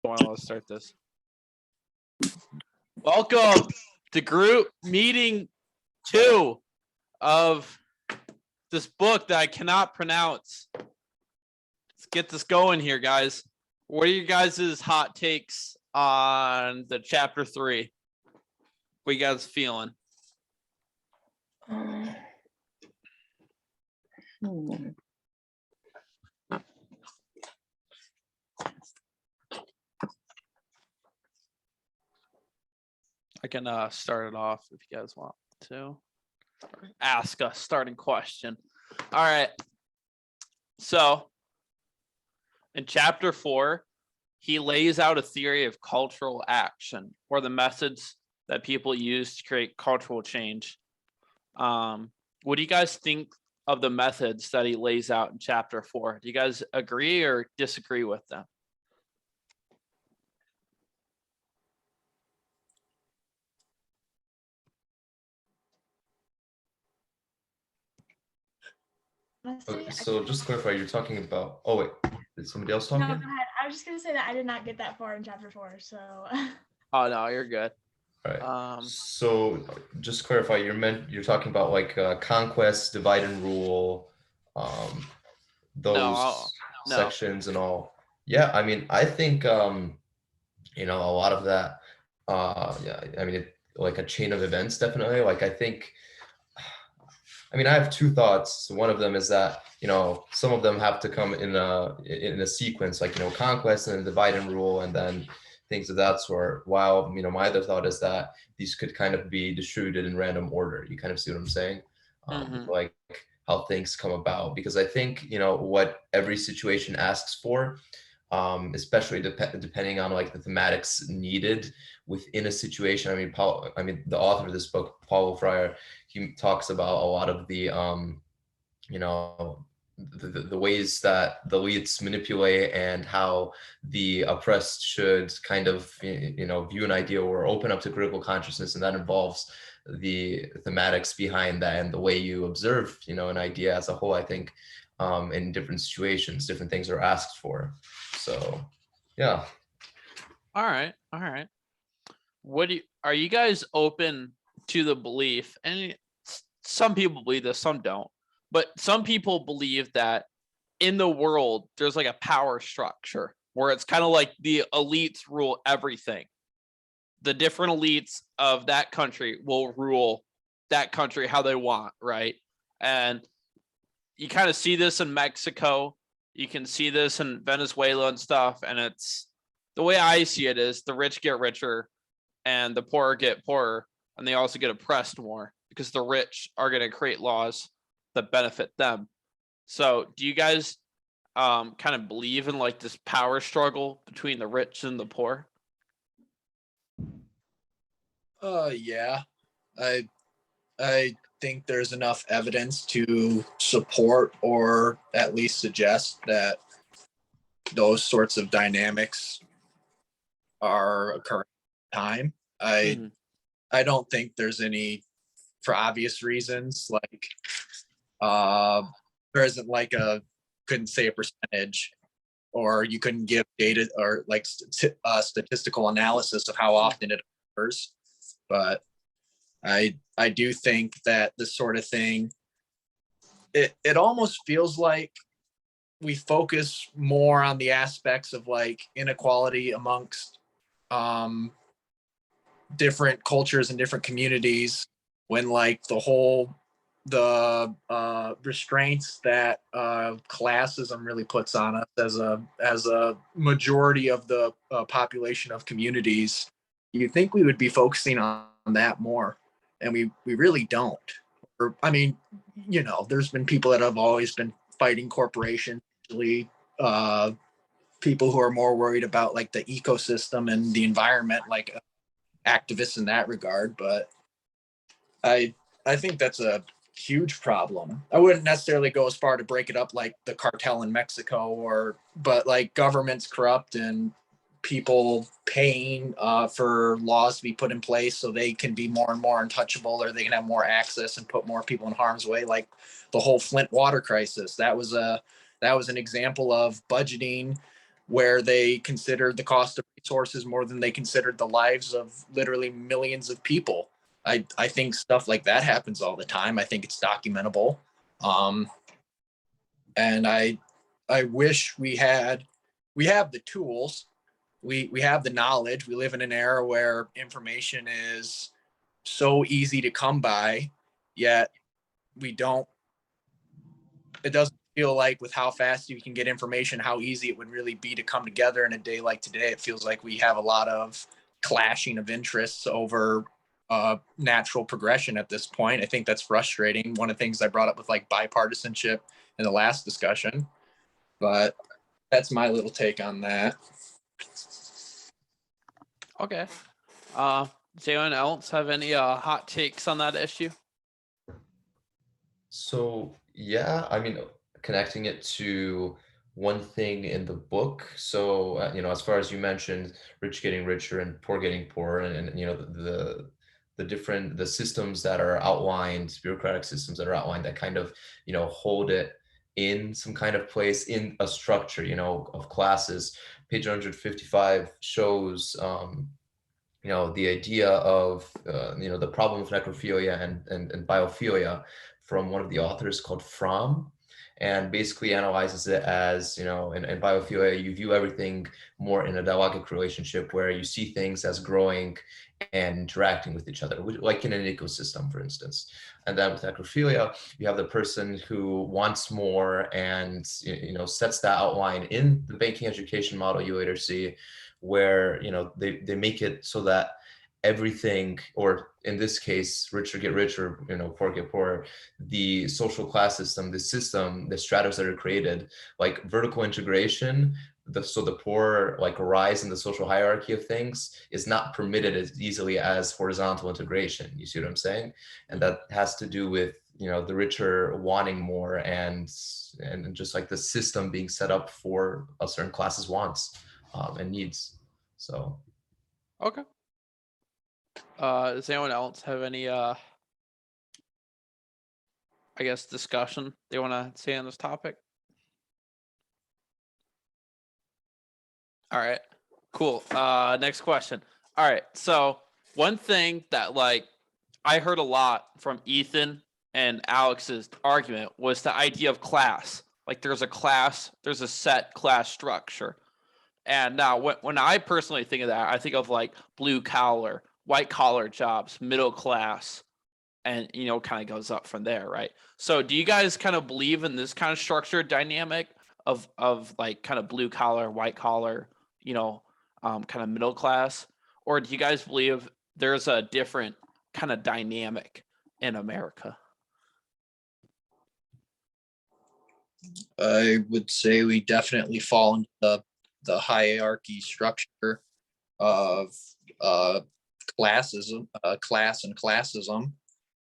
Let's start this. Welcome to group meeting 2 of this book that I cannot pronounce. Let's get this going here, guys. What are your guys' hot takes on the chapter 3? What you guys feeling? I can start it off if you guys want to. Or ask a starting question. All right. So in chapter 4, he lays out a theory of cultural action, or the methods that people use to create cultural change. What do you guys think of the methods that he lays out in chapter 4? Do you guys agree or disagree with them? Okay, so just to clarify, you're talking about, oh wait, did somebody else talk? No, go ahead. I was just gonna say that I did not get that far in chapter 4, so. Oh no, you're good. All right. So just to clarify, you're talking about like conquest, divide and rule, those sections and all. Yeah, I mean, I think a lot of that. Yeah, I mean, like a chain of events, definitely. Like I have two thoughts. One of them is that, some of them have to come in a sequence, like, conquest and divide and rule, and then things of that sort. While, my other thought is that these could kind of be distributed in random order. You kind of see what I'm saying? Like how things come about. Because I think, what every situation asks for, especially depending on like the thematics needed within a situation. The author of this book, Paulo Freire, he talks about a lot of the the ways that the elites manipulate and how the oppressed should kind of view an idea or open up to critical consciousness, and that involves the thematics behind that and the way you observe an idea as a whole. I think in different situations different things are asked for. So yeah. All right. Are you guys open to the belief, and some people believe this, some don't, but some people believe that in the world there's like a power structure where it's kind of like the elites rule everything. The different elites of that country will rule that country how they want, right? And you kind of see this in Mexico. You can see this in Venezuela and stuff. And it's the way I see it is the rich get richer and the poor get poorer, and they also get oppressed more because the rich are going to create laws that benefit them. So do you guys kind of believe in like this power struggle between the rich and the poor? Yeah, I think there's enough evidence to support or at least suggest that those sorts of dynamics are occurring at the time. I don't think there's any, for obvious reasons, like there isn't like couldn't say a percentage, or you couldn't give data or like statistical analysis of how often it occurs. But I do think that this sort of thing, it almost feels like we focus more on the aspects of like inequality amongst different cultures and different communities, when like the restraints that classism really puts on us as a majority of the population of communities. You'd think we would be focusing on that more, and we really don't. Or, there's been people that have always been fighting corporations, people who are more worried about like the ecosystem and the environment, like activists in that regard. But I think that's a huge problem. I wouldn't necessarily go as far to break it up like the cartel in Mexico, but like government's corrupt and people paying for laws to be put in place so they can be more and more untouchable, or they can have more access and put more people in harm's way. Like the whole Flint water crisis, that was an example of budgeting where they considered the cost of resources more than they considered the lives of literally millions of people. I think stuff like that happens all the time. I think it's documentable. And I wish we have the tools, we have the knowledge. We live in an era where information is so easy to come by, yet it doesn't feel like with how fast you can get information, how easy it would really be to come together in a day like today. It feels like we have a lot of clashing of interests over natural progression at this point. I think that's frustrating. One of the things I brought up with like bipartisanship in the last discussion, but that's my little take on that. Okay. Does anyone else have any hot takes on that issue? So yeah, I mean, connecting it to one thing in the book. So as far as you mentioned, rich getting richer and poor getting poorer, and the systems that are outlined, bureaucratic systems that are outlined that kind of hold it in some kind of place in a structure of classes. Page 155 shows the idea of the problem of necrophilia and biophilia from one of the authors called Fromm, and basically analyzes it as, in biophilia, you view everything more in a dialogic relationship where you see things as growing and interacting with each other, like in an ecosystem, for instance. And then with necrophilia, you have the person who wants more and, sets that outline in the banking education model you later see, where, they make it so that everything, or in this case, richer get richer, poor get poorer, the social class system, the stratas that are created, like vertical integration, so the poor like rise in the social hierarchy of things is not permitted as easily as horizontal integration. You see what I'm saying? And that has to do with the richer wanting more and just like the system being set up for a certain class's wants and needs. So Okay. Does anyone else have any discussion they want to say on this topic? All right, cool. Next question. All right, so one thing that I heard a lot from Ethan and Alex's argument was the idea of class. Like there's a set class structure. And now when I personally think of that, I think of like blue collar, white collar jobs, middle class, and kind of goes up from there, right? So do you guys kind of believe in this kind of structure dynamic of like kind of blue collar, white collar, kind of middle class? Or do you guys believe there's a different kind of dynamic in America? I would say we definitely fall into the hierarchy structure of classism, class and classism.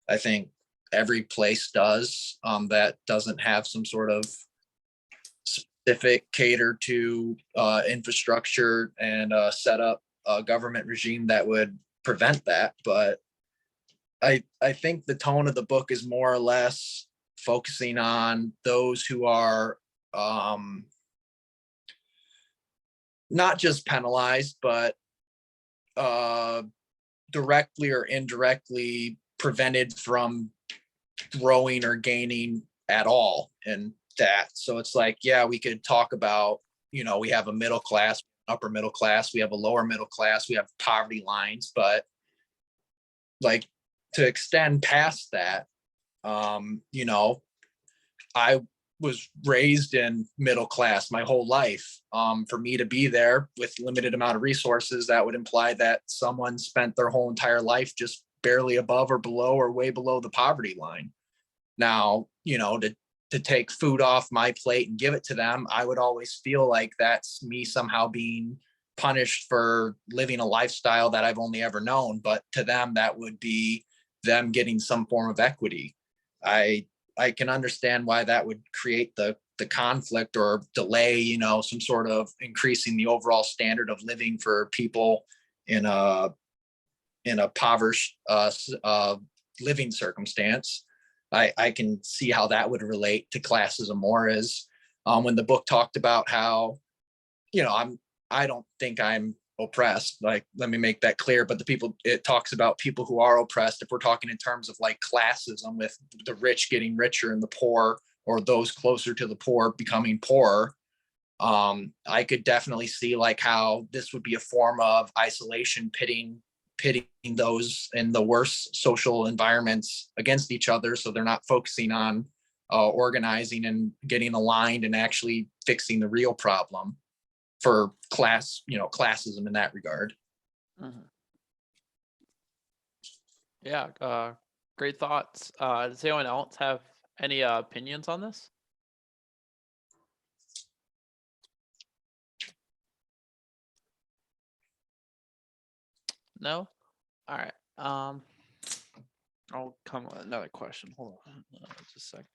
I think every place does that doesn't have some sort of specific cater to infrastructure and set up a government regime that would prevent that. But I think the tone of the book is more or less focusing on those who are not just penalized, but directly or indirectly prevented from growing or gaining at all in that. So it's like, yeah, we could talk about, we have a middle class, upper middle class, we have a lower middle class, we have poverty lines, but like to extend past that, I was raised in middle class my whole life. For me to be there with limited amount of resources, that would imply that someone spent their whole entire life just barely above or below or way below the poverty line. Now, to take food off my plate and give it to them, I would always feel like that's me somehow being punished for living a lifestyle that I've only ever known. But to them, that would be them getting some form of equity. I can understand why that would create the conflict or delay, some sort of increasing the overall standard of living for people in a impoverished living circumstance. I can see how that would relate to classism more as when the book talked about how I don't think I'm oppressed. Like, let me make that clear. But it talks about people who are oppressed. If we're talking in terms of like classism, with the rich getting richer and the poor, or those closer to the poor becoming poorer, I could definitely see like how this would be a form of isolation, pitting those in the worst social environments against each other, so they're not focusing on organizing and getting aligned and actually fixing the real problem for classism in that regard. Mhm. Yeah, great thoughts. Does anyone else have any opinions on this? No? All right. I'll come with another question. Hold on, just a sec.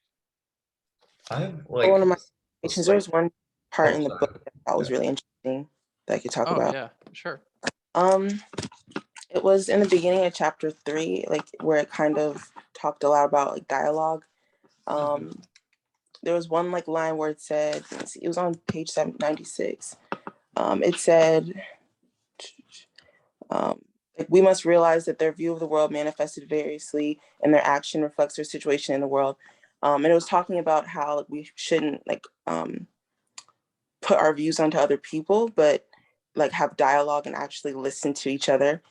I have One of my a questions, there was one part Oh, in the sorry. book that I thought was really interesting that I could talk Oh about. yeah, sure. It was in the beginning of chapter 3, like where it kind of talked a lot about like dialogue. There was one like line where it said, let's see, it was on page 796. It said, like, we must realize that their view of the world manifested variously and their action reflects their situation in the world. And it was talking about how we shouldn't like put our views onto other people, but like have dialogue and actually listen to each other.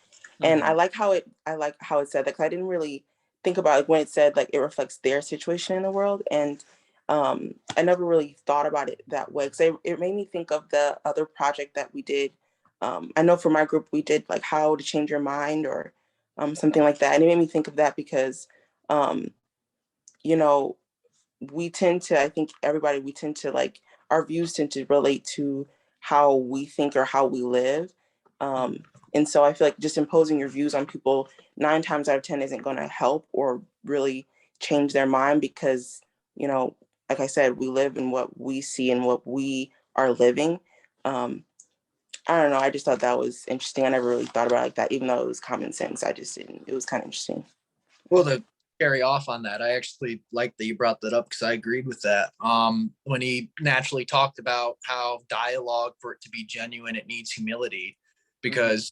And I like how it said that, 'cause I didn't really think about it when it said like it reflects their situation in the world. And I never really thought about it that way, because it made me think of the other project that we did. I know for my group we did like how to change your mind, or something like that. And it made me think of that because you know, we tend to, I think everybody, we tend to like, our views tend to relate to how we think or how we live. And so I feel like just imposing your views on people 9 times out of 10 isn't going to help or really change their mind, because, like I said, we live in what we see and what we are living. I don't know. I just thought that was interesting. I never really thought about it like that, even though it was common sense. I just didn't. It was kind of interesting. Well, to carry off on that, I actually like that you brought that up, because I agreed with that. When he naturally talked about how dialogue, for it to be genuine, it needs humility. Because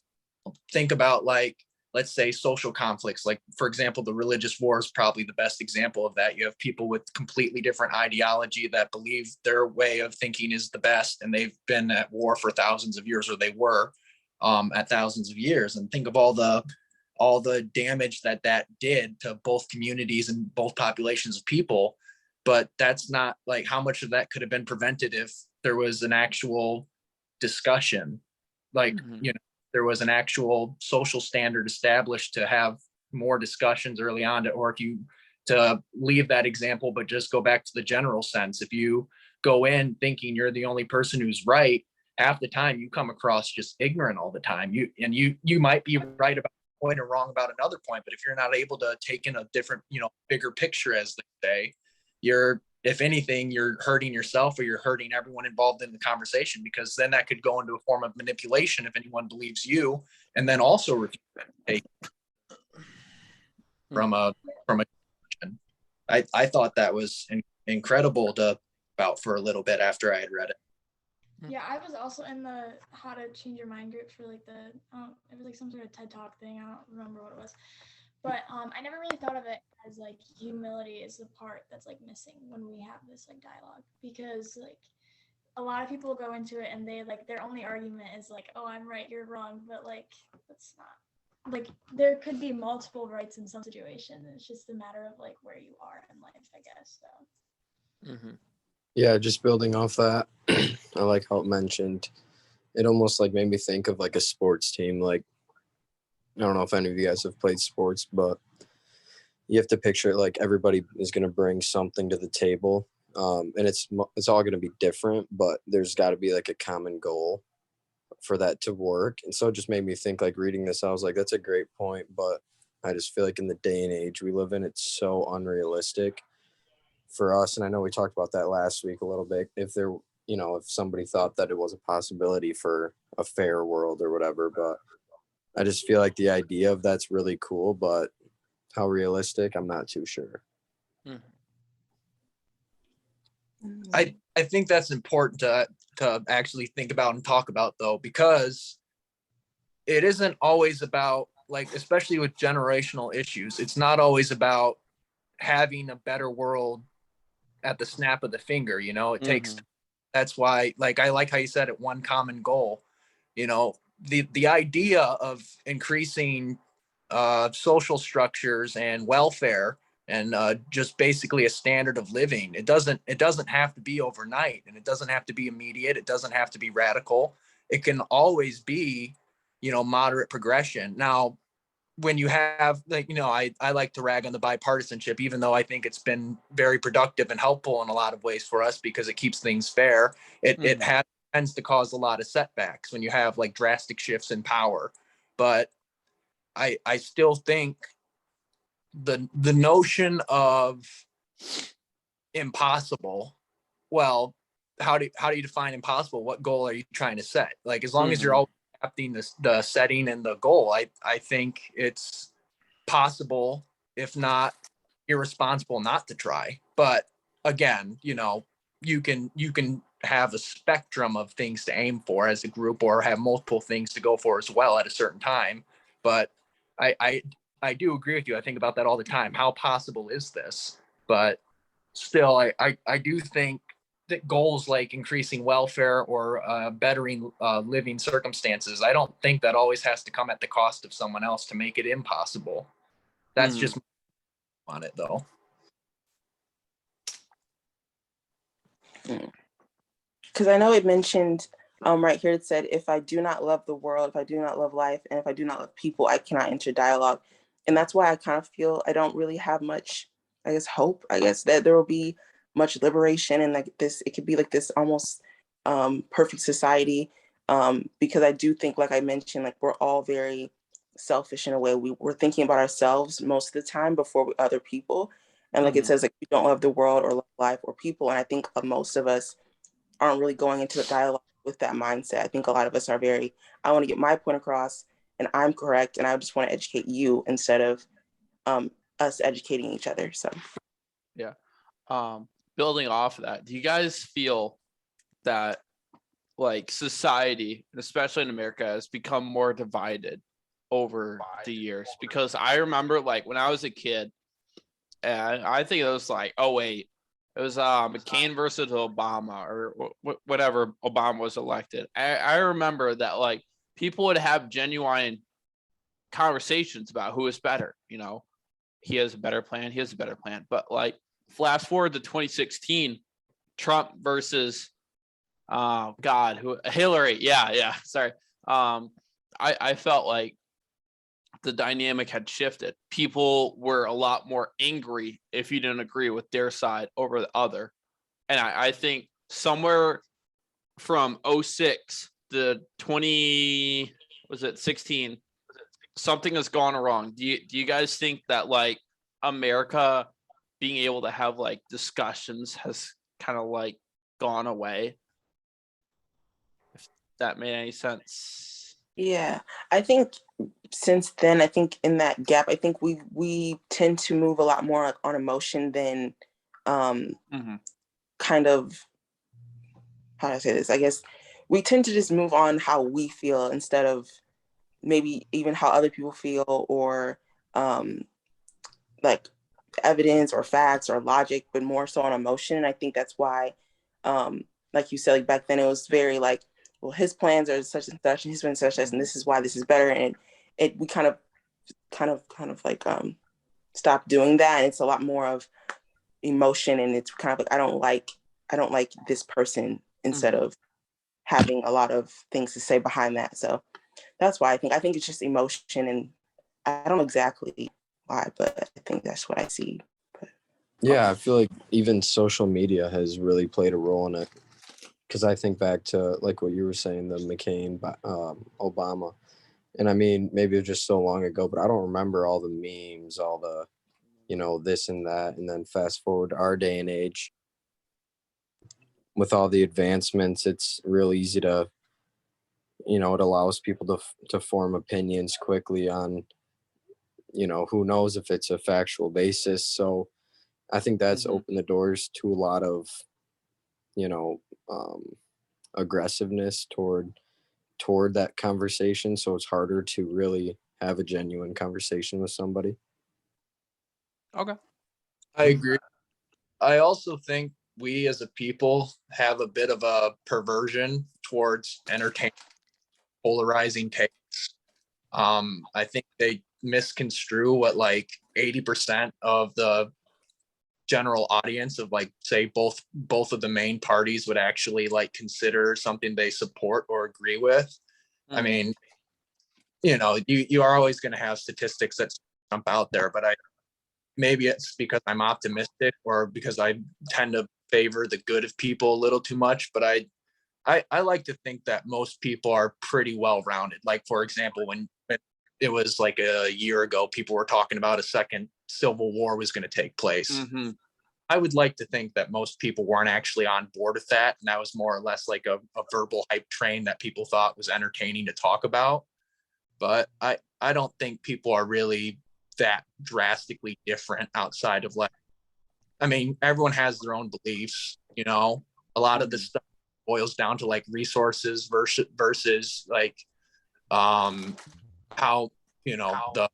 think about, like, let's say social conflicts, like for example, the religious war is probably the best example of that. You have people with completely different ideology that believe their way of thinking is the best, and they've been at war for thousands of years, or they were at thousands of years. And think of all the damage that did to both communities and both populations of people. But that's not, like, how much of that could have been prevented if there was an actual discussion, like, there was an actual social standard established to have more discussions early on. Or if you, to leave that example, but just go back to the general sense, if you go in thinking you're the only person who's right, half the time you come across just ignorant all the time. You might be right about point or wrong about another point, but if you're not able to take in a different, bigger picture, as they say, if anything, you're hurting yourself, or you're hurting everyone involved in the conversation, because then that could go into a form of manipulation if anyone believes you, and then also take from a I thought that was incredible to about for a little bit after I had read it. Yeah, I was also in the how to change your mind groups for like it was like some sort of TED Talk thing. I don't remember what it was. But I never really thought of it as like humility is the part that's like missing when we have this like dialogue, because like a lot of people go into it and they like their only argument is like, oh, I'm right, you're wrong, but like that's not, like, there could be multiple rights in some situation. It's just a matter of like where you are in life, I guess. So Yeah, just building off that, I like how it mentioned, it almost like made me think of like a sports team. Like, I don't know if any of you guys have played sports, but you have to picture it like everybody is going to bring something to the table. And it's all going to be different, but there's got to be like a common goal for that to work. And so it just made me think, like, reading this, I was like, that's a great point. But I just feel like in the day and age we live in, it's so unrealistic for us. And I know we talked about that last week a little bit. If there, if somebody thought that it was a possibility for a fair world or whatever, but I just feel like the idea of that's really cool, but how realistic, I'm not too sure. I think that's important to actually think about and talk about, though, because it isn't always about, like, especially with generational issues, it's not always about having a better world at the snap of the finger. It takes. Mhm. That's why, like, I like how you said it, one common goal. The idea of increasing social structures and welfare and just basically a standard of living. It doesn't have to be overnight, and it doesn't have to be immediate. It doesn't have to be radical. It can always be, moderate progression. Now, when you have, like, I like to rag on the bipartisanship, even though I think it's been very productive and helpful in a lot of ways for us because it keeps things fair. It Mhm. tends to cause a lot of setbacks when you have like drastic shifts in power. But I still think the notion of impossible, well, how do you define impossible? What goal are you trying to set? Like, as long as you're Mhm. all adapting the setting and the goal, I think it's possible, if not irresponsible, not to try. But again, you can have a spectrum of things to aim for as a group, or have multiple things to go for as well at a certain time. But I do agree with you. I think about that all the time. How possible is this? But still, I do think that goals like increasing welfare or bettering living circumstances, I don't think that always has to come at the cost of someone else to make it impossible. That's Mhm. just on it, though. Because I know it mentioned right here, it said, if I do not love the world, if I do not love life, and if I do not love people, I cannot enter dialogue. And that's why I kind of feel I don't really have much, I guess, hope, I guess, that there will be much liberation, and like this, it could be like this almost perfect society. Because I do think, like I mentioned, like we're all very selfish in a way. We're thinking about ourselves most of the time before other people. And like it Mhm. says, like, we don't love the world or love life or people. And I think most of us aren't really going into a dialogue with that mindset. I think a lot of us are very, I want to get my point across and I'm correct and I just want to educate you instead of um, us educating each other. So Yeah. Building off of that, do you guys feel that like society, especially in America, has become more divided over the years? Because I remember like when I was a kid, and I think it was like, oh wait, it was McCain versus Obama or whatever, Obama was elected. I remember that like people would have genuine conversations about who is better. He has a better plan, he has a better plan. But like fast forward to 2016, Trump versus God, who Hillary. Yeah. Sorry. I felt like the dynamic had shifted. People were a lot more angry if you didn't agree with their side over the other. And I think somewhere from '06 to 20, was it 16, something has gone wrong. Do you guys think that like America being able to have like discussions has kind of like gone away? If that made any sense. yeah, I think since then, I think in that gap, I think we tend to move a lot more like on emotion than um, Mm-hmm. kind of, how do I say this? I guess we tend to just move on how we feel instead of maybe even how other people feel or um, like evidence or facts or logic, but more so on emotion. And I think that's why, like you said, like back then it was very like, well, his plans are such and such, and his plans such as, and this is why this is better. And we kind of like stop doing that. And it's a lot more of emotion, and it's kind of like I don't like this person instead Mm-hmm. of having a lot of things to say behind that. So that's why I think it's just emotion, and I don't know exactly why, but I think that's what I see. But Yeah, I feel like even social media has really played a role in it. Because I think back to like what you were saying, the McCain, Obama, and I mean maybe it was just so long ago, but I don't remember all the memes, all the this and that, and then fast forward to our day and age, with all the advancements, it's real easy to it allows people to form opinions quickly on who knows if it's a factual basis. So I think that's Mm-hmm. opened the doors to a lot of you know, aggressiveness toward that conversation, so it's harder to really have a genuine conversation with somebody. Okay. I agree. I also think we as a people have a bit of a perversion towards entertaining polarizing takes. I think they misconstrue what like 80% of the general audience of like say both of the main parties would actually like consider something they support or agree with. I Mhm. mean, you are always going to have statistics that jump out there, but maybe it's because I'm optimistic or because I tend to favor the good of people a little too much, but I like to think that most people are pretty well rounded. Like, for example, when it was like a year ago, people were talking about a second civil war was going to take place. Mhm. I would like to think that most people weren't actually on board with that. And that was more or less like a verbal hype train that people thought was entertaining to talk about. But I don't think people are really that drastically different outside of like, I mean, everyone has their own beliefs, a lot of this stuff boils down to like resources versus like how the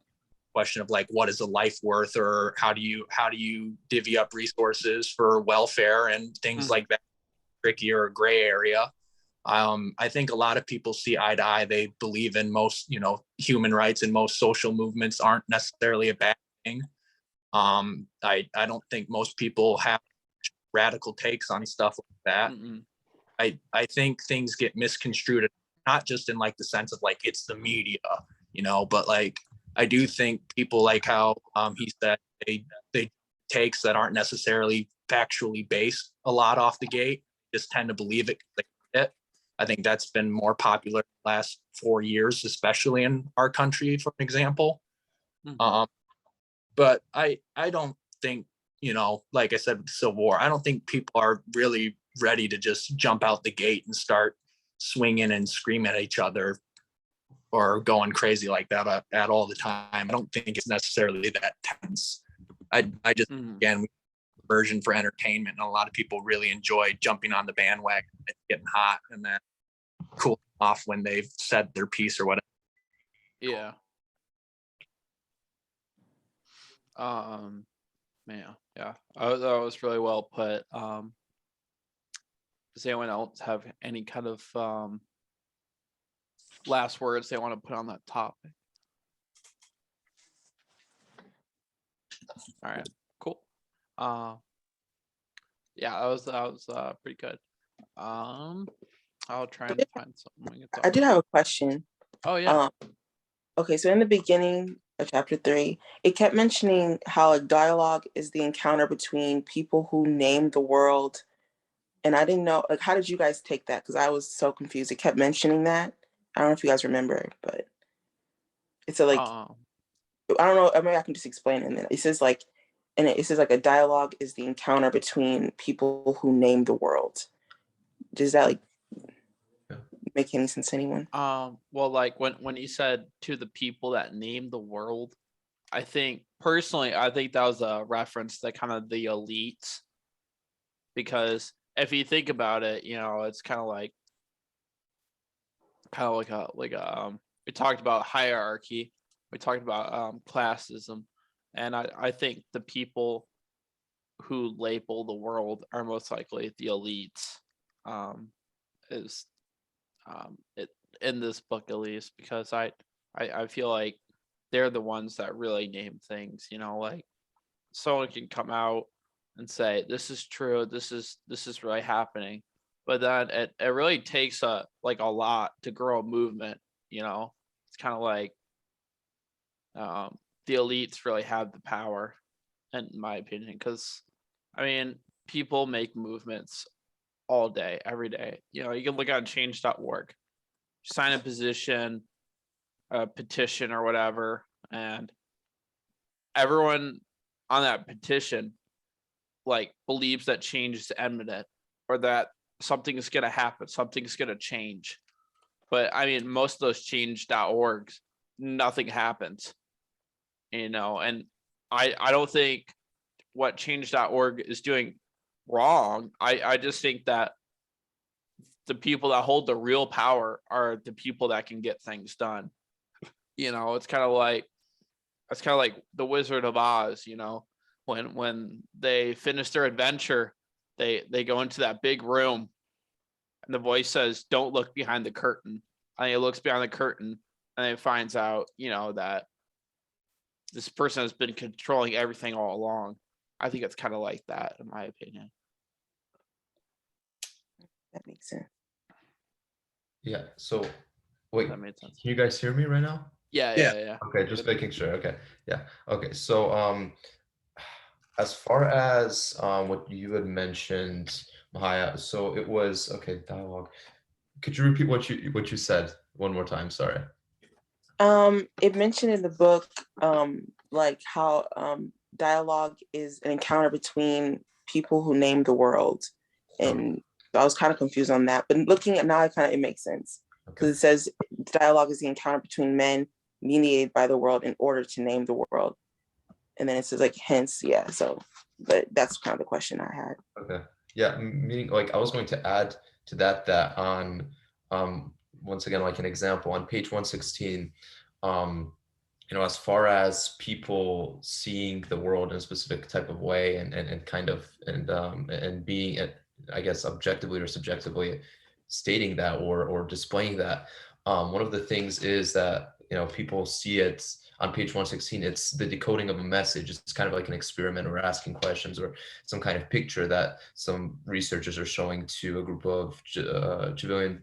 question of like what is a life worth, or how do you divvy up resources for welfare and things like that, tricky or gray area. I think a lot of people see eye to eye. They believe in most human rights, and most social movements aren't necessarily a bad thing. I don't think most people have radical takes on stuff like that. Mhm. I think things get misconstrued, not just in like the sense of like it's the media, but like I do think people like how he said they takes that aren't necessarily factually based a lot off the gate, just tend to believe it. I think that's been more popular the last 4 years, especially in our country, for example. Mhm. But I don't think, like I said with the Civil War, I don't think people are really ready to just jump out the gate and start swinging and screaming at each other or going crazy like that at all the time. I don't think it's necessarily that tense. I just, Mhm. again, version for entertainment, and a lot of people really enjoy jumping on the bandwagon. It's getting hot and then cool off when they've said their piece or whatever. Yeah. Man, yeah, that was really well put. Does anyone else have any kind of last words they want to put on that topic? All right, cool. Yeah, that was pretty good. I'll try and find something we can talk I did about. have a question. Oh yeah. Okay, so in the beginning of chapter 3, it kept mentioning how a dialogue is the encounter between people who name the world. And I didn't know, like, how did you guys take that? Because I was so confused. It kept mentioning that. I don't know if you guys remember, but it's a like, Um, I don't know, maybe I can just explain it. And then it says like, and it says like a dialogue is the encounter between people who name the world. Does that like make any sense to anyone? well, like when he said to the people that name the world, I think personally, I think that was a reference to kind of the elites, because if you think about it, it's kind of like we talked about hierarchy, we talked about classism, and I think the people who label the world are most likely the elites. Is it in this book at least, because I feel like they're the ones that really name things. Like someone can come out and say this is true, this is really happening, but then it really takes a lot to grow a movement. It's kind of like the elites really have the power, in my opinion, because I mean people make movements all day every day. You can look on change.org, sign a petition or whatever, and everyone on that petition believes that change is imminent, or that something is going to happen, something's going to change. But I mean, most of those change.orgs, nothing happens, and I don't think what change.org is doing wrong. I just think that the people that hold the real power are the people that can get things done. It's kind of like the Wizard of Oz. When they finish their adventure, they go into that big room, and the voice says, "Don't look behind the curtain." And he looks behind the curtain, and he finds out, that this person has been controlling everything all along. I think it's kind of like that, in my opinion. That makes sense. Yeah. So wait, That made sense. can you guys hear me right now? Yeah. Okay, just making sure. Okay. Yeah. Okay. So as far as what you had mentioned, Mahaya, so it was okay, dialogue. Could you repeat what you said one more time? Sorry. It mentioned in the book, like how dialogue is an encounter between people who name the world, and I was kind of confused on that. But looking at now, it makes sense, because Okay. it says dialogue is the encounter between men mediated by the world in order to name the world, and then it says like hence, yeah. So, but that's kind of the question I had. Okay. Yeah, meaning like I was going to add to that on once again, like an example on page 116, as far as people seeing the world in a specific type of way and kind of and being I guess objectively or subjectively stating that or displaying that, one of the things is that people see it on page 116. It's the decoding of a message. It's kind of like an experiment or asking questions or some kind of picture that some researchers are showing to a group of Chilean,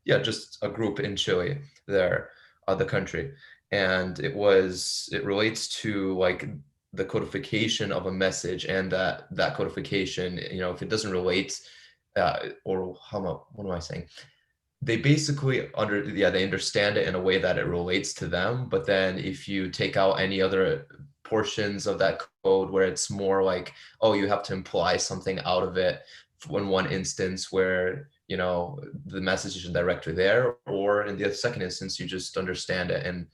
just a group in Chile there, the country. And it relates to like the codification of a message, and that codification, if it doesn't relate, what am I saying? They basically they understand it in a way that it relates to them. But then if you take out any other portions of that code where it's more like, oh, you have to imply something out of it in one instance where, the message isn't directly there, or in the second instance, you just understand it in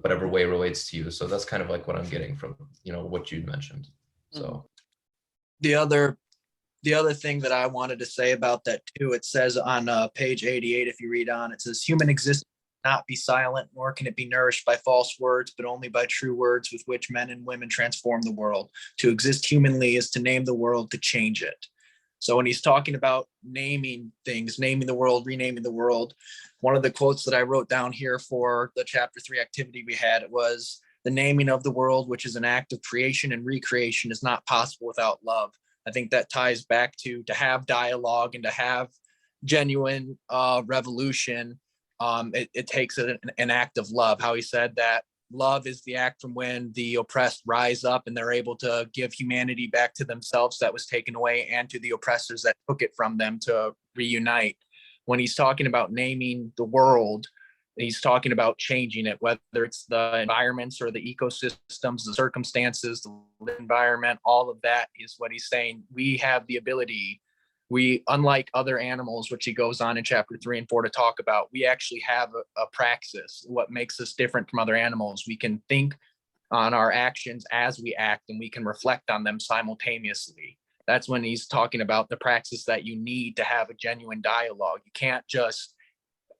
whatever way it relates to you. So that's kind of like what I'm getting from, what you'd mentioned. So The other thing that I wanted to say about that too, it says on page 88, if you read on, it says human existence cannot be silent, nor can it be nourished by false words, but only by true words with which men and women transform the world. To exist humanly is to name the world, to change it. So when he's talking about naming things, naming the world, renaming the world, one of the quotes that I wrote down here for the chapter 3 activity we had, it was, the naming of the world, which is an act of creation and recreation, is not possible without love. I think that ties back to have dialogue and to have genuine revolution. It takes an act of love. How he said that love is the act from when the oppressed rise up and they're able to give humanity back to themselves that was taken away, and to the oppressors that took it from them to reunite. When he's talking about naming the world, he's talking about changing it, whether it's the environments or the ecosystems, the circumstances, the environment, all of that is what he's saying. We have the ability, unlike other animals, which he goes on in chapter 3 and 4 to talk about, we actually have a praxis. What makes us different from other animals, we can think on our actions as we act, and we can reflect on them simultaneously. That's when he's talking about the praxis that you need to have a genuine dialogue. You can't just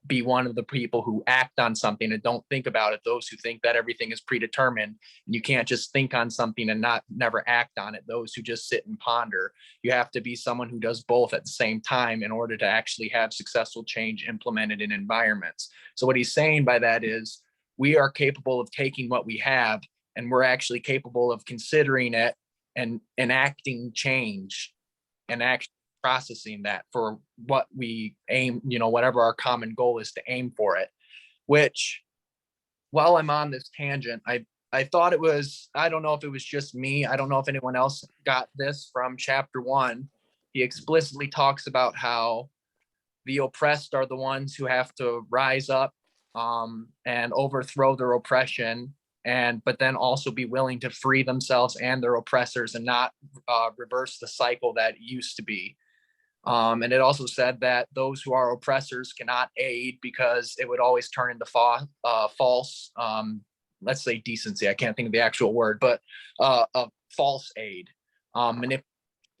be one of the people who act on something and don't think about it. Those who think that everything is predetermined. You can't just think on something and never act on it. Those who just sit and ponder. You have to be someone who does both at the same time in order to actually have successful change implemented in environments. So what he's saying by that is, we are capable of taking what we have, and we're actually capable of considering it and enacting change and actually processing that for what we aim, whatever our common goal is to aim for it. Which, while I'm on this tangent, I thought it was, I don't know if it was just me, I don't know if anyone else got this from chapter 1. He explicitly talks about how the oppressed are the ones who have to rise up and overthrow their oppression, but then also be willing to free themselves and their oppressors and not reverse the cycle that used to be. And it also said that those who are oppressors cannot aid, because it would always turn into false, let's say decency. I can't think of the actual word, but false aid,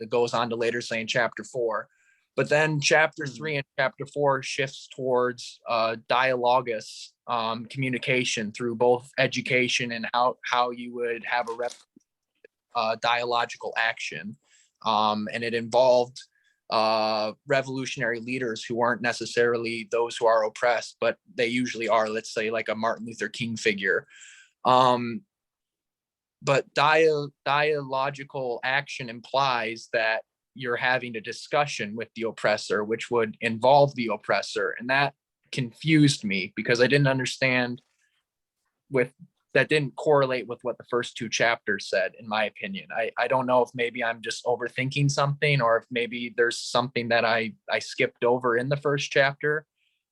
it goes on to later say in chapter 4. But then chapter 3 and chapter 4 shifts towards dialogus, communication through both education and how you would have a dialogical action. And it involved revolutionary leaders who aren't necessarily those who are oppressed, but they usually are, let's say like a Martin Luther King figure. But dialogical action implies that you're having a discussion with the oppressor, which would involve the oppressor. And that confused me because I didn't understand that didn't correlate with what the first 2 chapters said, in my opinion. I don't know if maybe I'm just overthinking something, or if maybe there's something that I skipped over in the first chapter,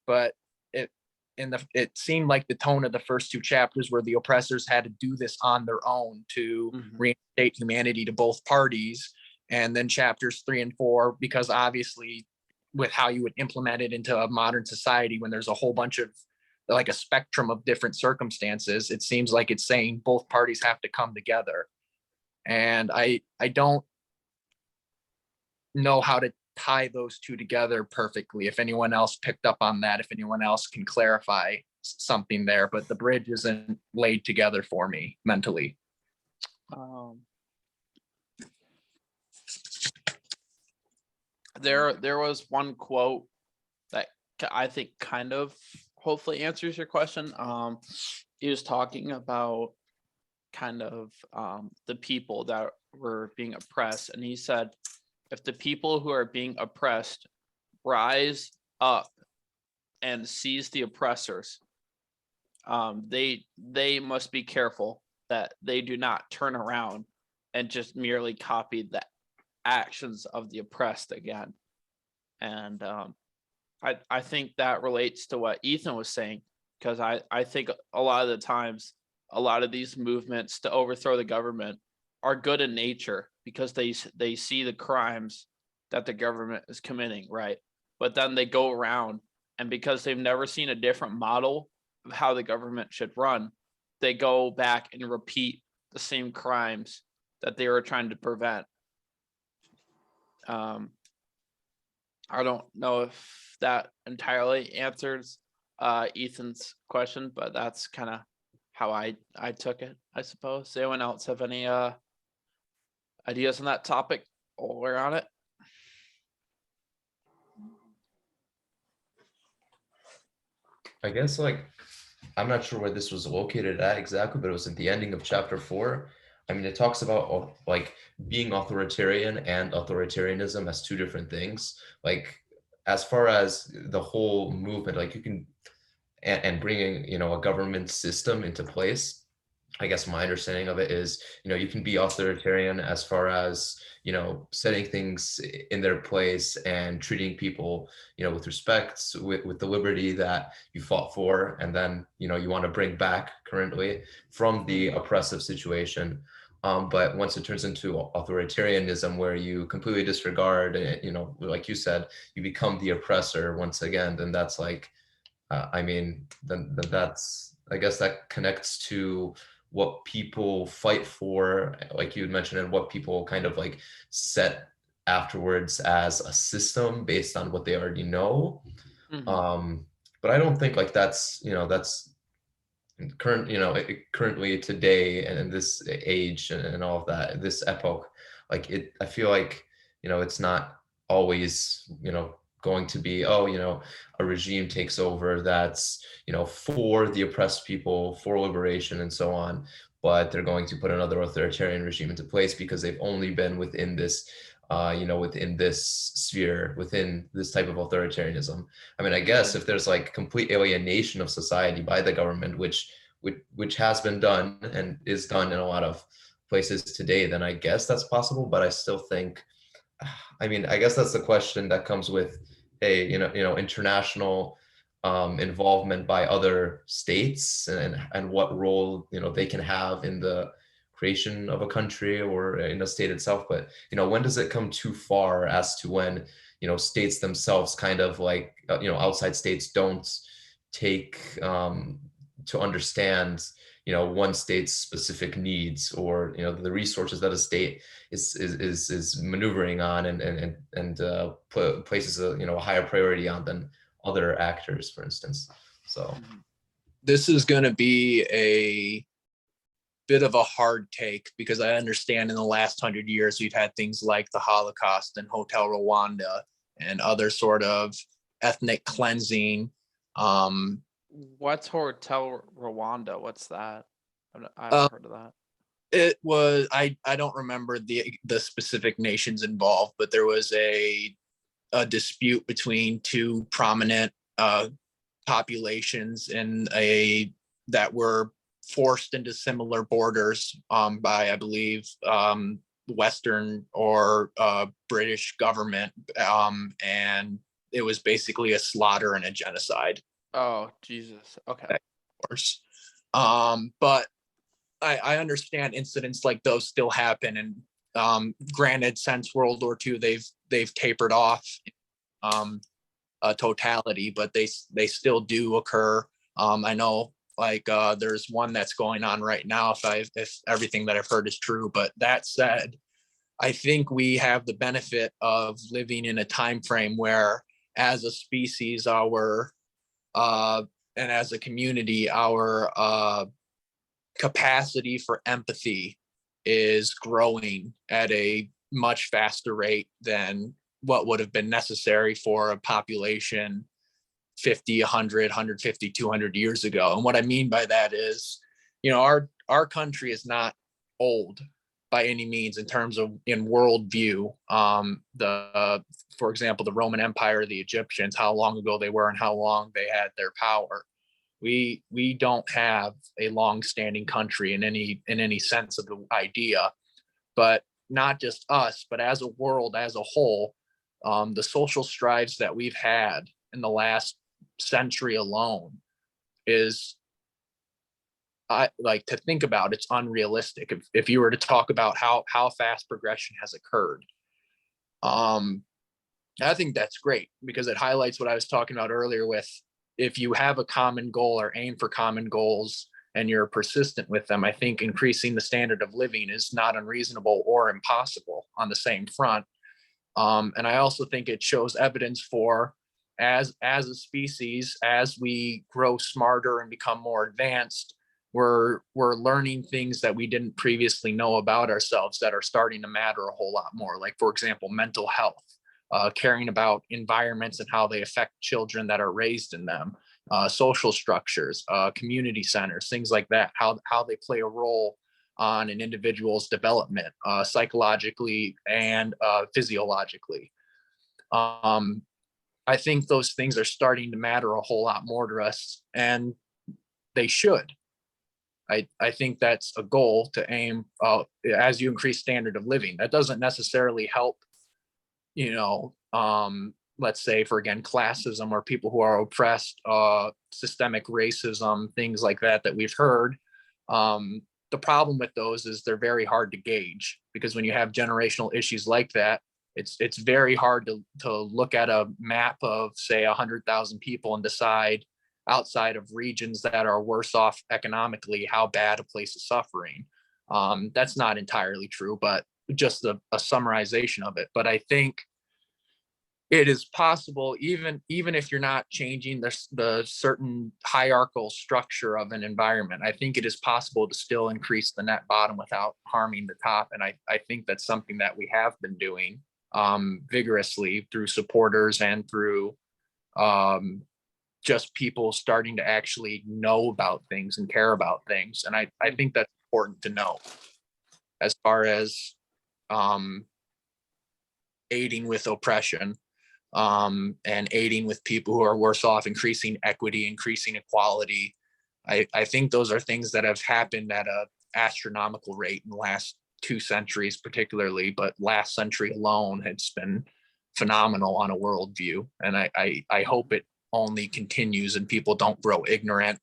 but it seemed like the tone of the first 2 chapters where the oppressors had to do this on their own to reinstate humanity to both parties. And then chapters 3 and 4, because obviously with how you would implement it into a modern society, when there's a whole bunch of like a spectrum of different circumstances, it seems like it's saying both parties have to come together. And I don't know how to tie those 2 together perfectly. If anyone else picked up on that, if anyone else can clarify something there, but the bridge isn't laid together for me mentally. There was one quote that I think kind of hopefully answers your question. He was talking about kind of the people that were being oppressed, and he said, if the people who are being oppressed rise up and seize the oppressors, they must be careful that they do not turn around and just merely copy the actions of the oppressed again. And I think that relates to what Ethan was saying, because I think a lot of the times, a lot of these movements to overthrow the government are good in nature because they see the crimes that the government is committing, right? But then they go around, and because they've never seen a different model of how the government should run, they go back and repeat the same crimes that they were trying to prevent. I don't know if that entirely answers Ethan's question, but that's kind of how I took it, I suppose. Does anyone else have any ideas on that topic while we're on it? I guess like I'm not sure where this was located at exactly, but it was at the ending of chapter 4. I mean, it talks about like being authoritarian and authoritarianism as 2 different things. Like as far as the whole movement, like you can and bringing, you know, a government system into place. I guess my understanding of it is, you know, you can be authoritarian as far as, you know, setting things in their place and treating people, you know, with respect, with the liberty that you fought for, and then, you know, you want to bring back currently from the oppressive situation. But once it turns into authoritarianism, where you completely disregard, you know, like you said, you become the oppressor once again, then that's like, I mean, then that's, I guess that connects to what people fight for, like you had mentioned, and what people kind of like set afterwards as a system based on what they already know. But I don't think like that's, you know, that's current, you know, currently today and in this age and all of that, this epoch, like it, I feel like, you know, it's not always, you know, going to be, oh, you know, a regime takes over that's, you know, for the oppressed people, for liberation and so on, but they're going to put another authoritarian regime into place because they've only been within this, you know, within this sphere, within this type of authoritarianism. I mean, I guess if there's like complete alienation of society by the government, which has been done and is done in a lot of places today, then I guess that's possible. But I still think, I mean, I guess that's the question that comes with a, you know, international involvement by other states and what role, you know, they can have in the creation of a country or in a state itself. But, you know, when does it come too far as to when, you know, states themselves kind of like, you know, outside states don't take to understand, one state's specific needs, or the resources that a state is maneuvering on, and places a higher priority on than other actors, for instance. So This is going to be a bit of a hard take, because I understand in the last 100 years we've had things like the Holocaust and Hotel Rwanda and other sort of ethnic cleansing. What's Hotel Rwanda? What's that? I Uh, haven't heard of that. It was, I don't remember the specific nations involved, but there was a dispute between two prominent populations that were forced into similar borders by, I believe, Western or British government, and it was basically a slaughter and a genocide. Oh, Jesus. Okay. Of course, but I understand incidents like those still happen, and granted, since World War II, they've tapered off totality, but they still do occur. I know, like, there's one that's going on right now, if everything that I've heard is true. But that said, I think we have the benefit of living in a time frame where, as a species, and as a community, our capacity for empathy is growing at a much faster rate than what would have been necessary for a population 50, 100, 150, 200 years ago. And what I mean by that is, our country is not old by any means in terms of in worldview. For example, the Roman Empire, the Egyptians, how long ago they were and how long they had their power. We don't have a long-standing country in any sense of the idea, but not just us, but as a world as a whole, the social strives that we've had in the last century alone is, I like to think about, it's unrealistic. If you were to talk about how fast progression has occurred, I think that's great, because it highlights what I was talking about earlier with, if you have a common goal or aim for common goals and you're persistent with them, I think increasing the standard of living is not unreasonable or impossible on the same front. And I also think it shows evidence for, as a species, as we grow smarter and become more advanced, we're learning things that we didn't previously know about ourselves that are starting to matter a whole lot more. Like, for example, mental health. Caring about environments and how they affect children that are raised in them, social structures, community centers, things like that, how they play a role on an individual's development, psychologically and physiologically. I think those things are starting to matter a whole lot more to us, and they should. I think that's a goal to aim as you increase standard of living. That doesn't necessarily help, let's say, for, again, classism or people who are oppressed, systemic racism, things like that we've heard. The problem with those is they're very hard to gauge, because when you have generational issues like that, it's very hard to look at a map of, say, 100,000 people and decide, outside of regions that are worse off economically, how bad a place is suffering. That's not entirely true, but just a summarization of it. But I think it is possible, even if you're not changing the certain hierarchical structure of an environment, I think it is possible to still increase the net bottom without harming the top. And I think that's something that we have been doing vigorously through supporters and through just people starting to actually know about things and care about things. And I think that's important to know, as far as aiding with oppression, and aiding with people who are worse off, increasing equity, increasing equality. I think those are things that have happened at an astronomical rate in the last 2 centuries, particularly, but last century alone, it's been phenomenal on a worldview. And I hope it only continues and people don't grow ignorant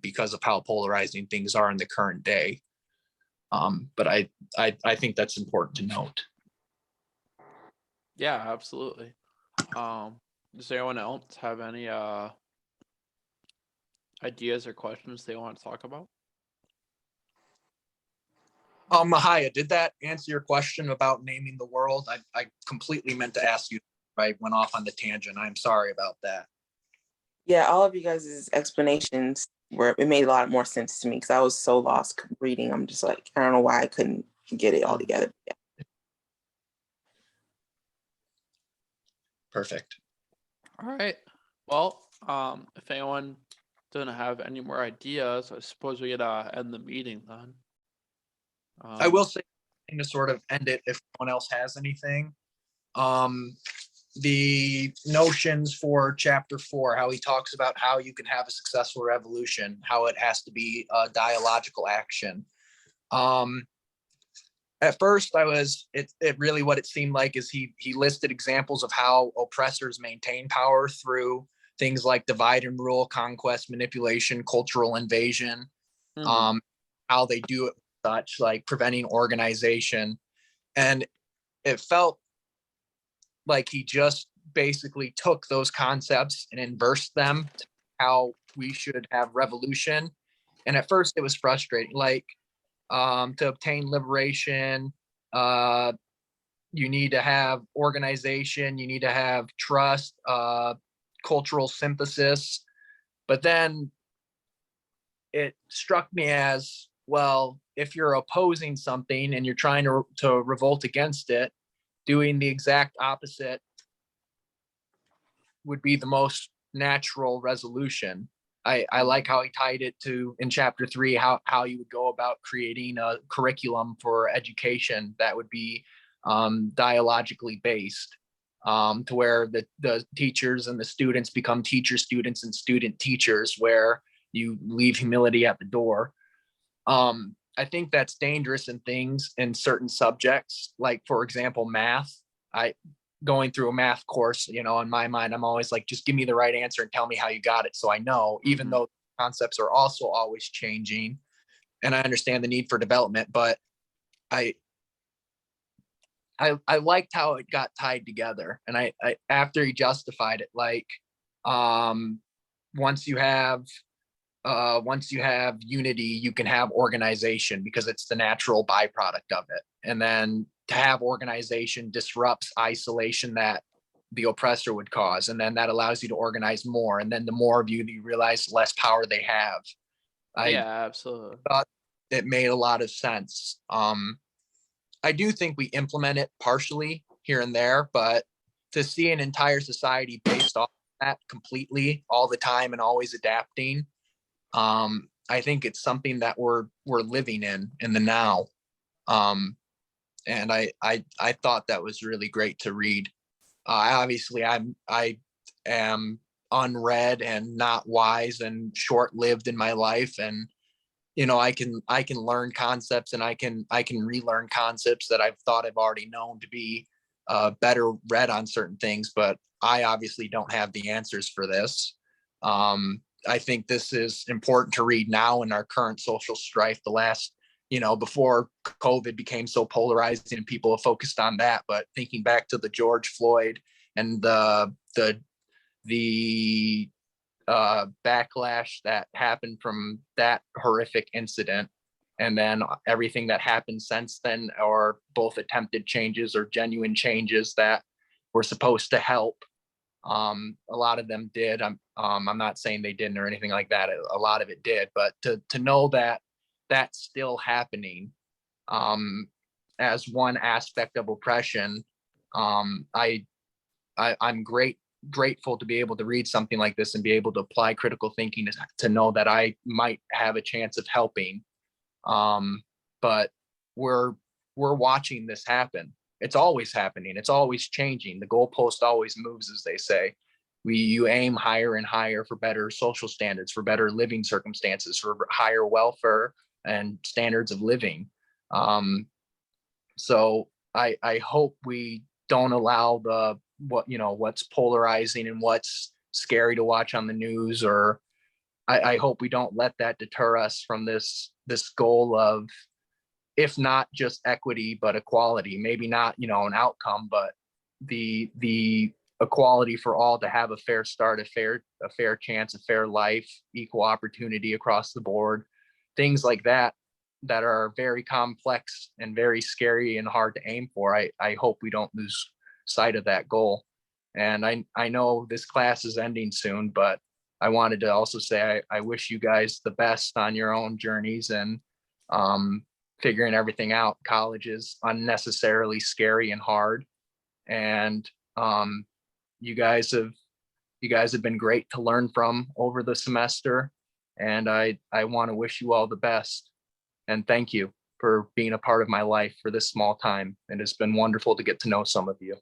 because of how polarizing things are in the current day. But I think that's important to note. Yeah, absolutely. Does anyone else have any ideas or questions they want to talk about? Mahaya, did that answer your question about naming the world? I completely meant to ask you. I went off on the tangent. I'm sorry about that. Yeah, all of you guys' explanations it made a lot more sense to me because I was so lost reading. I'm just like, I don't know why I couldn't get it all together. Yeah. Perfect. All right. Well, if anyone doesn't have any more ideas, I suppose we could end the meeting then. I will say to sort of end it if no one else has anything. The notions for chapter 4, how he talks about how you can have a successful revolution, how it has to be a dialogical action. At first it really, what it seemed like is he listed examples of how oppressors maintain power through things like divide and rule, conquest, manipulation, cultural invasion, how they do it such like preventing organization. And it felt like he just basically took those concepts and inversed them to how we should have revolution. And at first it was frustrating, like to obtain liberation, you need to have organization, you need to have trust, cultural synthesis. But then it struck me as, well, if you're opposing something and you're trying to revolt against it, doing the exact opposite would be the most natural resolution. I like how he tied it to in chapter 3, how you would go about creating a curriculum for education that would be dialogically based, to where the teachers and the students become teacher students and student teachers, where you leave humility at the door. I think that's dangerous in things in certain subjects, like for example, math. Going through a math course, in my mind, I'm always like, just give me the right answer and tell me how you got it. So I know, even though concepts are also always changing and I understand the need for development, but I liked how it got tied together. And I after he justified it, like, once you have unity, you can have organization because it's the natural byproduct of it. And then to have organization disrupts isolation that the oppressor would cause. And then that allows you to organize more. And then the more of you realize, less power they have. Yeah, absolutely. Thought it made a lot of sense. I do think we implement it partially here and there, but to see an entire society based off that completely all the time and always adapting, I think it's something that we're living in the now. And I thought that was really great to read. Obviously I am unread and not wise and short-lived in my life. And, I can learn concepts and I can relearn concepts that I've thought I've already known to be better read on certain things, but I obviously don't have the answers for this. I think this is important to read now in our current social strife. The last, before COVID became so polarizing and people have focused on that, but thinking back to the George Floyd and the backlash that happened from that horrific incident, and then everything that happened since then, or both attempted changes or genuine changes that were supposed to help. A lot of them did. I'm not saying they didn't or anything like that. A lot of it did, but to know that that's still happening, as one aspect of oppression, I'm grateful to be able to read something like this and be able to apply critical thinking to know that I might have a chance of helping. But we're watching this happen. It's always happening. It's always changing. The goalpost always moves, as they say. You aim higher and higher for better social standards, for better living circumstances, for higher welfare and standards of living. So I hope we don't allow what's polarizing and what's scary to watch on the news, or I hope we don't let that deter us from this goal of, if not just equity, but equality. Maybe not, an outcome, but the equality for all to have a fair start, a fair chance, a fair life, equal opportunity across the board, things like that that are very complex and very scary and hard to aim for. I hope we don't lose sight of that goal. And I know this class is ending soon, but I wanted to also say I wish you guys the best on your own journeys and figuring everything out. College is unnecessarily scary and hard. And you guys have been great to learn from over the semester. And I want to wish you all the best. And thank you for being a part of my life for this small time. It has been wonderful to get to know some of you.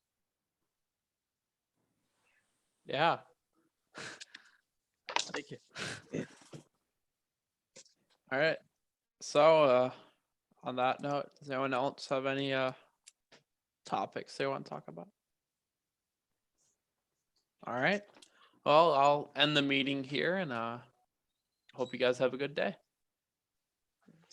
Yeah. Thank you. All right. So on that note, does anyone else have any topics they want to talk about? All right. Well, I'll end the meeting here and hope you guys have a good day.